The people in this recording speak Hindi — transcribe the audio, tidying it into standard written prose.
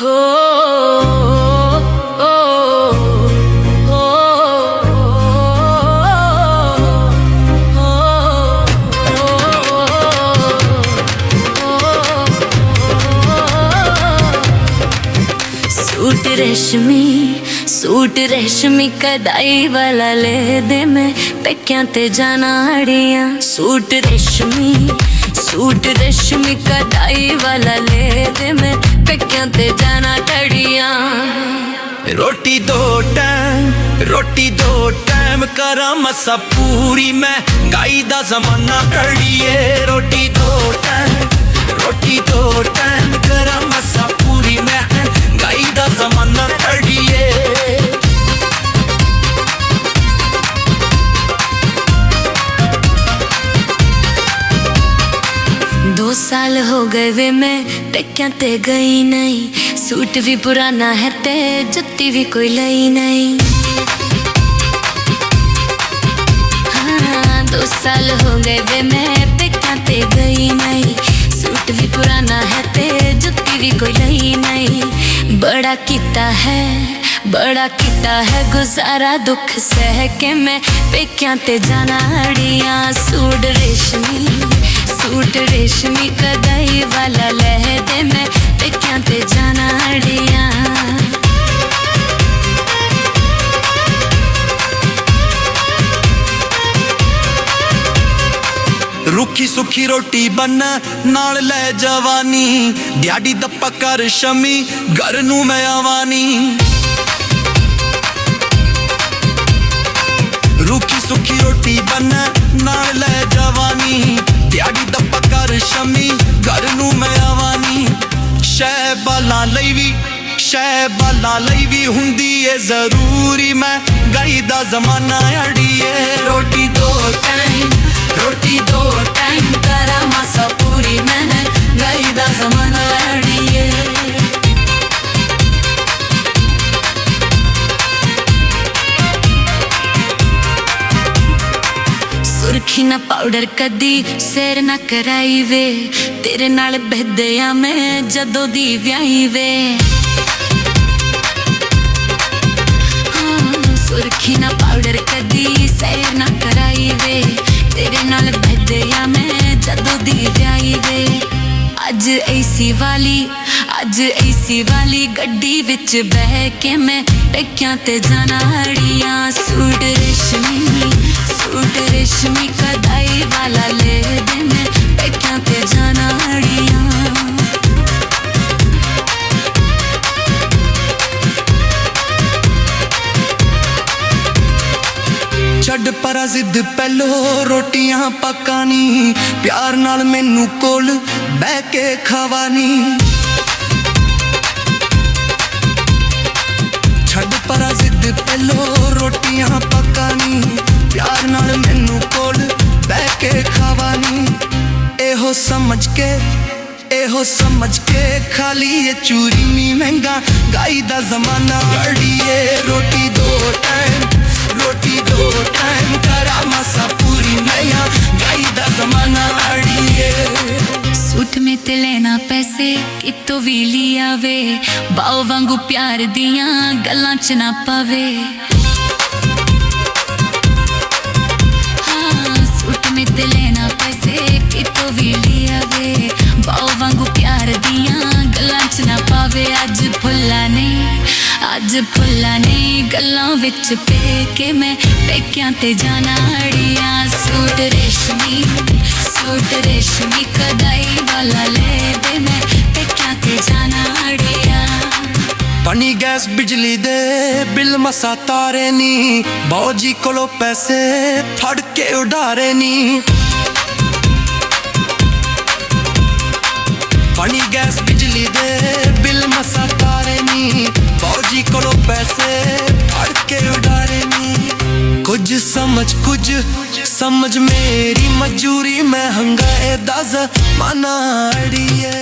हो हो हो सूट रेशमी कदाई वाला ले दे मैं पेक्यां ते जाना अड़ियां। सूट रेशमी कदाई वाला ले दे मैं पेक्यां ते जाना टड़ियां। रोटी दो टाइम करा मसा पूरी मैं गाई दा जमाना टड़िए। रोटी दो टाइम करा मसा पूरी मैं गाई दा जमाना टड़िए। 2 साल हो गए वे मैं पेक्यां ते गई नहीं। सूट भी पुराना है ते जुत्ती भी कोई लई नहीं। हाँ 2 साल हो गए वे मैं पेक्यां ते गई नहीं। सूट भी पुराना है ते जुत्ती भी कोई लई नहीं। बड़ा किता है गुजारा दुख सह के मैं पेक्यां ते जाना अड़ियां। सूट रेशमी कदाई वाला लह दे मैं पेक्यां ते जाना अड़ियां। रुखी सुखी रोटी बन नाल ले जवानी। ध्याड़ी दप्पा कर शमी घर नू मैं आवानी। रुखी सुखी रोटी बन नाल ले जवानी। ध्याड़ी दप्पा कर शमी घर नू मैं आवानी। शह बालां लई भी हुंदी है जरूरी मैं गाई दा जमाना अड़िए। रोटी दो टाइम करा मसा पूरी मैं गाई दा जमाना अड़िए। सुरखी ना पाउडर कदी सिर ना कराई वे तेरे नाल बहदया मैं जदों दी व्याही वे। सुरखी ना पाउडर कदी सिर ना कराई वे तेरे नाल बहदया मैं जदों दी व्याही वे। अज ऐसी वाली गड्डी विच बह के मैं पेक्यां ते जाना अड़ियां। सूट रेशमी कदाई वाला ले दे मैं पेक्यां ते जाना अड़ियां। छड़ परा जिद पहलो रोटियां पकानी। प्यार नाल मैनू कोल बह के खवानी। छड़ परा जिद पहलो रोटियां पकानी। प्यार नाल मैनू कोल बह के खवानी। एहो समझ के खाली ये चूरी नी महंगा गाई दा जमाना अड़िए। रोटी दो टाइम करा मसा पूरी नया गाई दा जमाना अड़िए। सूट में ते लेना पैसे कितो भी लिया वे बाओ वांगू प्यार दियां गल्लां च ना पावे। हाँ सूट में ते लेना पैसे कितो भी लिया वे बाओ वांगू प्यार दियां गल्लां च ना पावे। अज फुल्ला नहीं गल्लां विच पे के मैं पेक्यां ते जाना अड़ियां। सूट रेशमी कदाई वाला ले दे मैं पेक्यां ते जाना अड़ियां। पानी गैस बिजली दे बिल मसा तारे नी। बौजी कोलों पैसे फड़ के उडारे नी। पानी गैस बिजली दे बिल मसा तारे नी। बौजी कोलों पैसे फड़ के उडारे नी। कुछ समझ मेरी मजूरी महंगाई दा जमाना अड़िए।